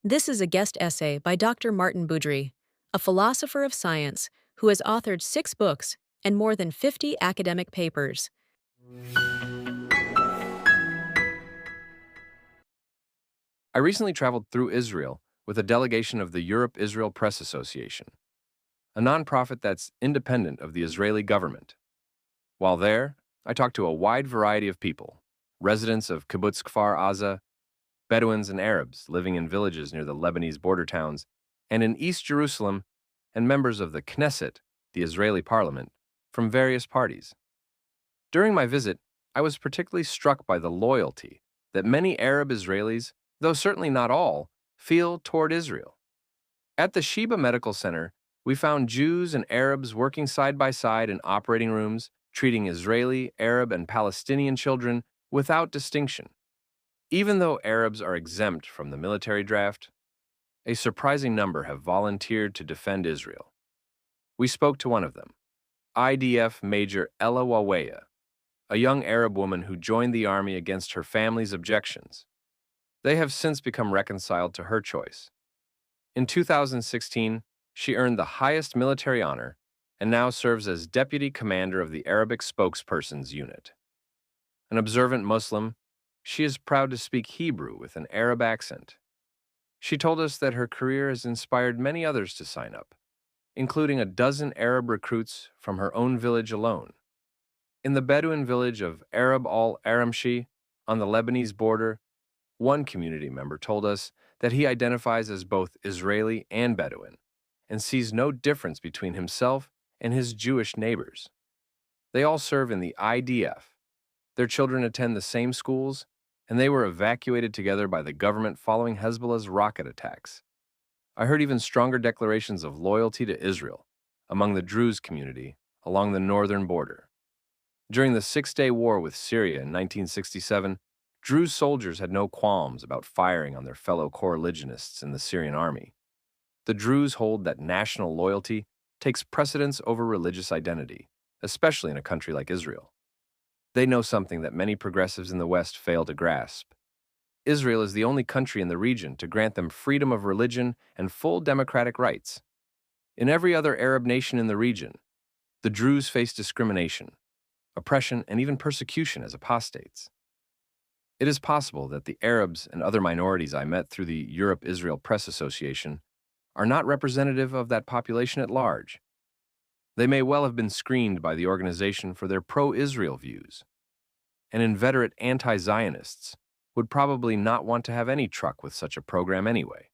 This is a guest essay by Dr. Martin Boudry, a philosopher of science who has authored 6 books and more than 50 academic papers. I recently traveled through Israel with a delegation of the Europe-Israel Press Association, a nonprofit that's independent of the Israeli government. While there, I talked to a wide variety of people, residents of Kibbutz Kfar Aza, Bedouins and Arabs living in villages near the Lebanese border towns, and in East Jerusalem, and members of the Knesset, the Israeli parliament, from various parties. During my visit, I was particularly struck by the loyalty that many Arab Israelis, though certainly not all, feel toward Israel. At the Sheba Medical Center, we found Jews and Arabs working side by side in operating rooms, treating Israeli, Arab, and Palestinian children without distinction. Even though Arabs are exempt from the military draft, a surprising number have volunteered to defend Israel. We spoke to one of them, IDF Major Ella Waweya, a young Arab woman who joined the army against her family's objections. They have since become reconciled to her choice. In 2016, she earned the highest military honor and now serves as deputy commander of the Arabic Spokespersons Unit. An observant Muslim, she is proud to speak Hebrew with an Arab accent. She told us that her career has inspired many others to sign up, including a dozen Arab recruits from her own village alone. In the Bedouin village of Arab al-Aramshi on the Lebanese border, one community member told us that he identifies as both Israeli and Bedouin and sees no difference between himself and his Jewish neighbors. They all serve in the IDF. Their children attend the same schools, and they were evacuated together by the government following Hezbollah's rocket attacks. I heard even stronger declarations of loyalty to Israel among the Druze community along the northern border. During the Six-Day War with Syria in 1967, Druze soldiers had no qualms about firing on their fellow co-religionists in the Syrian army. The Druze hold that national loyalty takes precedence over religious identity, especially in a country like Israel. They know something that many progressives in the West fail to grasp. Israel is the only country in the region to grant them freedom of religion and full democratic rights. In every other Arab nation in the region, the Druze face discrimination, oppression, and even persecution as apostates. It is possible that the Arabs and other minorities I met through the Europe-Israel Press Association are not representative of that population at large. They may well have been screened by the organization for their pro-Israel views. And inveterate anti-Zionists would probably not want to have any truck with such a program anyway.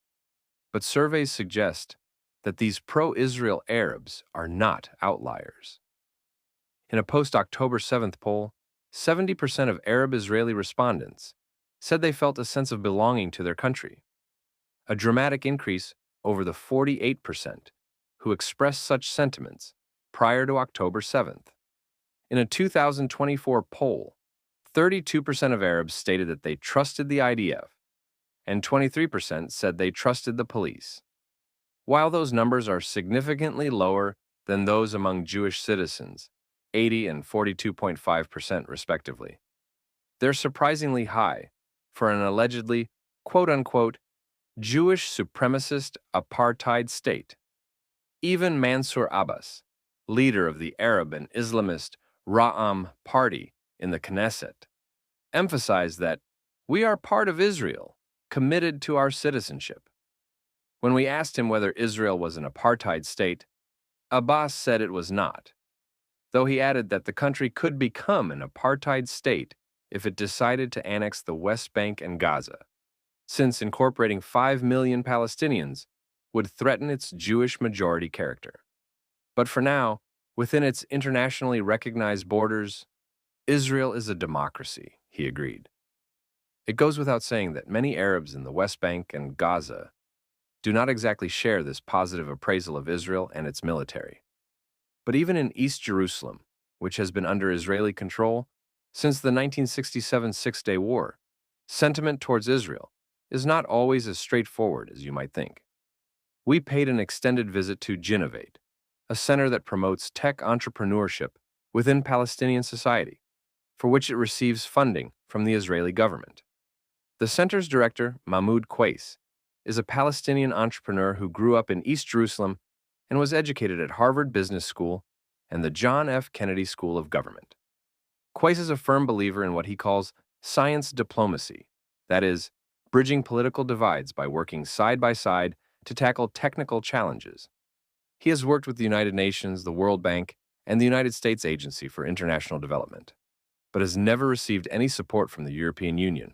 But surveys suggest that these pro-Israel Arabs are not outliers. In a post-October 7th poll, 70% of Arab Israeli respondents said they felt a sense of belonging to their country, a dramatic increase over the 48% who expressed such sentiments prior to October 7th. In a 2024 poll, 32% of Arabs stated that they trusted the IDF, and 23% said they trusted the police. While those numbers are significantly lower than those among Jewish citizens, 80 and 42.5% respectively, they're surprisingly high for an allegedly, quote-unquote, Jewish supremacist apartheid state. Even Mansour Abbas, leader of the Arab and Islamist Ra'am party in the Knesset, emphasized that we are part of Israel, committed to our citizenship. When we asked him whether Israel was an apartheid state, Abbas said it was not, though he added that the country could become an apartheid state if it decided to annex the West Bank and Gaza, since incorporating 5 million Palestinians would threaten its Jewish majority character. But for now, within its internationally recognized borders, Israel is a democracy, he agreed. It goes without saying that many Arabs in the West Bank and Gaza do not exactly share this positive appraisal of Israel and its military. But even in East Jerusalem, which has been under Israeli control since the 1967 Six-Day War, sentiment towards Israel is not always as straightforward as you might think. We paid an extended visit to Ginnovate, a center that promotes tech entrepreneurship within Palestinian society, for which it receives funding from the Israeli government. The center's director, Mahmoud Quais, is a Palestinian entrepreneur who grew up in East Jerusalem and was educated at Harvard Business School and the John F. Kennedy School of Government. Quaise is a firm believer in what he calls science diplomacy, that is, bridging political divides by working side by side to tackle technical challenges. He has worked with the United Nations, the World Bank, and the United States Agency for International Development, but has never received any support from the European Union.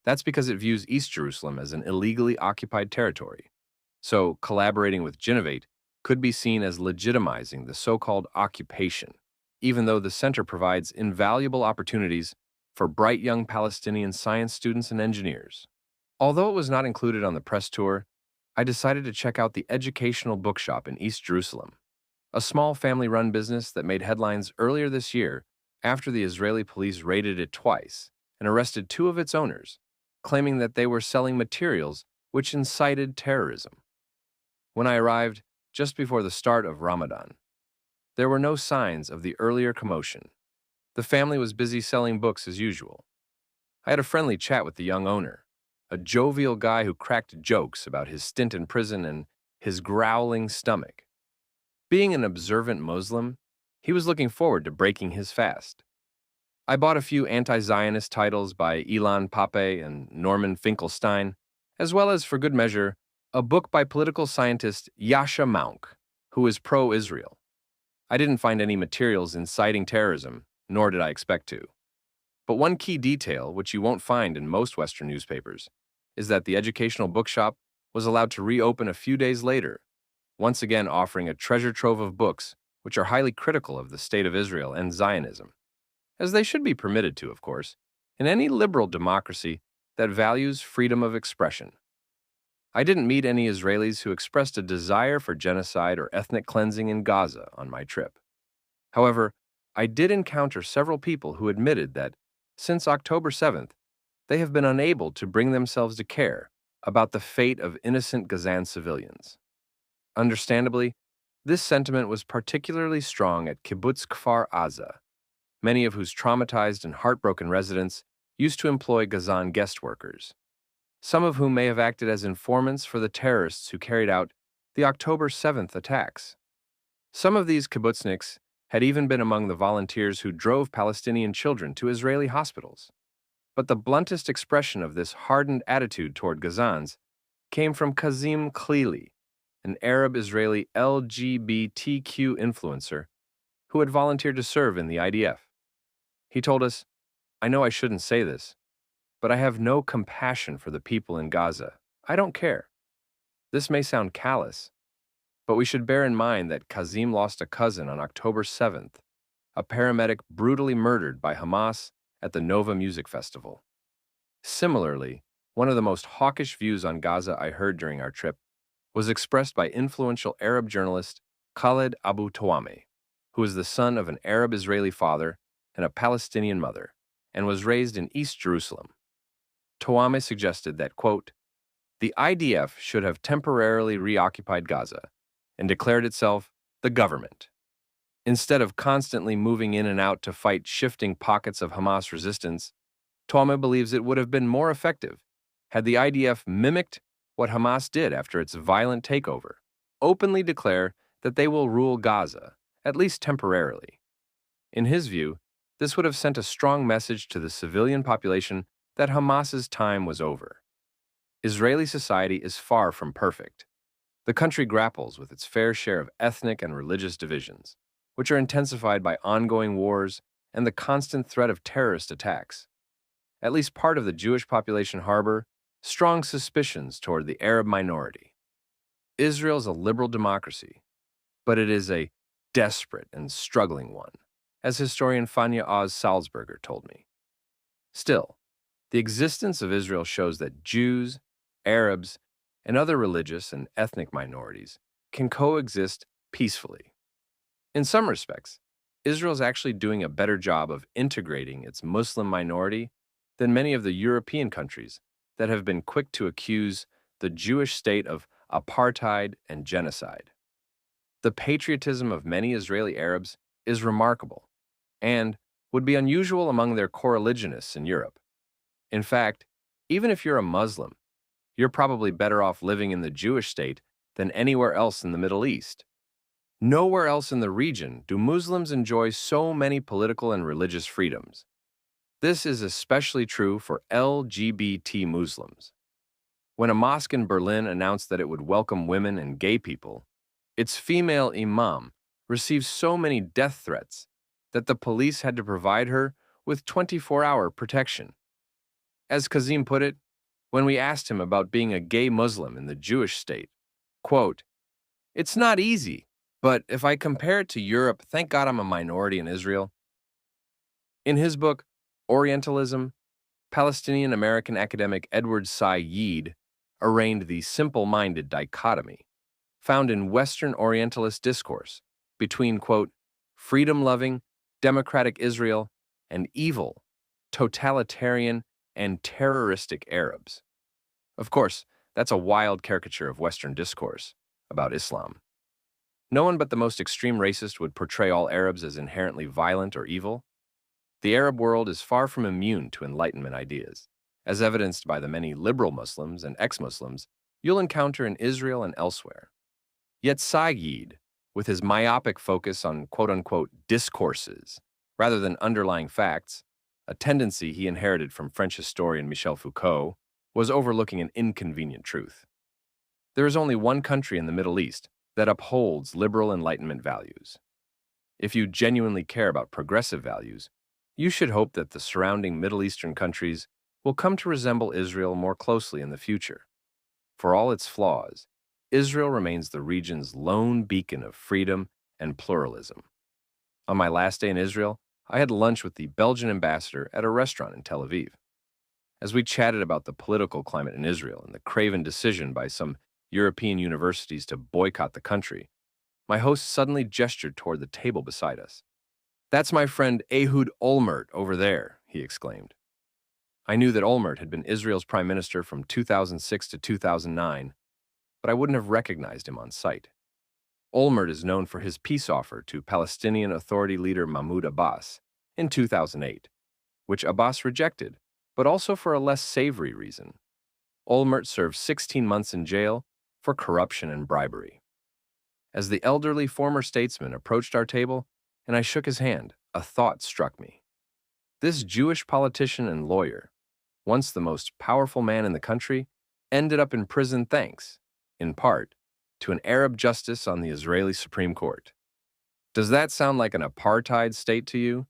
That's because it views East Jerusalem as an illegally occupied territory. So, collaborating with Genovate could be seen as legitimizing the so-called occupation, even though the center provides invaluable opportunities for bright young Palestinian science students and engineers. Although it was not included on the press tour, I decided to check out the Educational Bookshop in East Jerusalem, a small family-run business that made headlines earlier this year after the Israeli police raided it twice and arrested two of its owners, claiming that they were selling materials which incited terrorism. When I arrived just before the start of Ramadan, there were no signs of the earlier commotion. The family was busy selling books as usual. I had a friendly chat with the young owner, a jovial guy who cracked jokes about his stint in prison and his growling stomach. Being an observant Muslim, he was looking forward to breaking his fast. I bought a few anti-Zionist titles by Ilan Pappé and Norman Finkelstein, as well as, for good measure, a book by political scientist Yasha Mounk, who is pro-Israel. I didn't find any materials inciting terrorism, nor did I expect to. But one key detail, which you won't find in most Western newspapers, is that the Educational Bookshop was allowed to reopen a few days later, once again offering a treasure trove of books which are highly critical of the State of Israel and Zionism, as they should be permitted to, of course, in any liberal democracy that values freedom of expression. I didn't meet any Israelis who expressed a desire for genocide or ethnic cleansing in Gaza on my trip. However, I did encounter several people who admitted that, since October 7th, they have been unable to bring themselves to care about the fate of innocent Gazan civilians. Understandably, this sentiment was particularly strong at Kibbutz Kfar Aza, many of whose traumatized and heartbroken residents used to employ Gazan guest workers, some of whom may have acted as informants for the terrorists who carried out the October 7th attacks. Some of these kibbutzniks had even been among the volunteers who drove Palestinian children to Israeli hospitals. But the bluntest expression of this hardened attitude toward Gazans came from Kazim Khalili, an Arab-Israeli LGBTQ influencer who had volunteered to serve in the IDF. He told us, "I know I shouldn't say this, but I have no compassion for the people in Gaza. I don't care. This may sound callous, but we should bear in mind that Kazim lost a cousin on October 7th, a paramedic brutally murdered by Hamas at the Nova Music Festival." Similarly, one of the most hawkish views on Gaza I heard during our trip was expressed by influential Arab journalist Khaled Abu Tawame, who is the son of an Arab-Israeli father and a Palestinian mother, and was raised in East Jerusalem. Tawame suggested that, quote, "The IDF should have temporarily reoccupied Gaza and declared itself the government. Instead of constantly moving in and out to fight shifting pockets of Hamas resistance, Tawame believes it would have been more effective had the IDF mimicked what Hamas did after its violent takeover, openly declare that they will rule Gaza, at least temporarily." In his view, this would have sent a strong message to the civilian population that Hamas's time was over. Israeli society is far from perfect. The country grapples with its fair share of ethnic and religious divisions, which are intensified by ongoing wars and the constant threat of terrorist attacks. At least part of the Jewish population harbor strong suspicions toward the Arab minority. Israel is a liberal democracy, but it is a desperate and struggling one, as historian Fania Oz Salzberger told me. Still, the existence of Israel shows that Jews, Arabs, and other religious and ethnic minorities can coexist peacefully. In some respects, Israel is actually doing a better job of integrating its Muslim minority than many of the European countries that have been quick to accuse the Jewish state of apartheid and genocide. The patriotism of many Israeli Arabs is remarkable and would be unusual among their coreligionists in Europe. In fact, even if you're a Muslim, you're probably better off living in the Jewish state than anywhere else in the Middle East. Nowhere else in the region do Muslims enjoy so many political and religious freedoms. This is especially true for LGBT Muslims. When a mosque in Berlin announced that it would welcome women and gay people, its female imam received so many death threats that the police had to provide her with 24-hour protection. As Kazim put it, when we asked him about being a gay Muslim in the Jewish state, quote, "It's not easy, but if I compare it to Europe, thank God I'm a minority in Israel." In his book, Orientalism, Palestinian-American academic Edward Said arraigned the simple-minded dichotomy found in Western Orientalist discourse between, quote, freedom-loving, democratic Israel and evil, totalitarian, and terroristic Arabs. Of course, that's a wild caricature of Western discourse about Islam. No one but the most extreme racist would portray all Arabs as inherently violent or evil. The Arab world is far from immune to Enlightenment ideas, as evidenced by the many liberal Muslims and ex-Muslims you'll encounter in Israel and elsewhere. Yet Said, with his myopic focus on quote-unquote discourses rather than underlying facts, a tendency he inherited from French historian Michel Foucault, was overlooking an inconvenient truth. There is only one country in the Middle East that upholds liberal Enlightenment values. If you genuinely care about progressive values, you should hope that the surrounding Middle Eastern countries will come to resemble Israel more closely in the future. For all its flaws, Israel remains the region's lone beacon of freedom and pluralism. On my last day in Israel, I had lunch with the Belgian ambassador at a restaurant in Tel Aviv. As we chatted about the political climate in Israel and the craven decision by some European universities to boycott the country, my host suddenly gestured toward the table beside us. "That's my friend Ehud Olmert over there," he exclaimed. I knew that Olmert had been Israel's prime minister from 2006 to 2009, but I wouldn't have recognized him on sight. Olmert is known for his peace offer to Palestinian Authority leader Mahmoud Abbas in 2008, which Abbas rejected, but also for a less savory reason. Olmert served 16 months in jail for corruption and bribery. As the elderly former statesman approached our table and I shook his hand, a thought struck me. This Jewish politician and lawyer, once the most powerful man in the country, ended up in prison thanks, in part, to an Arab justice on the Israeli Supreme Court. Does that sound like an apartheid state to you?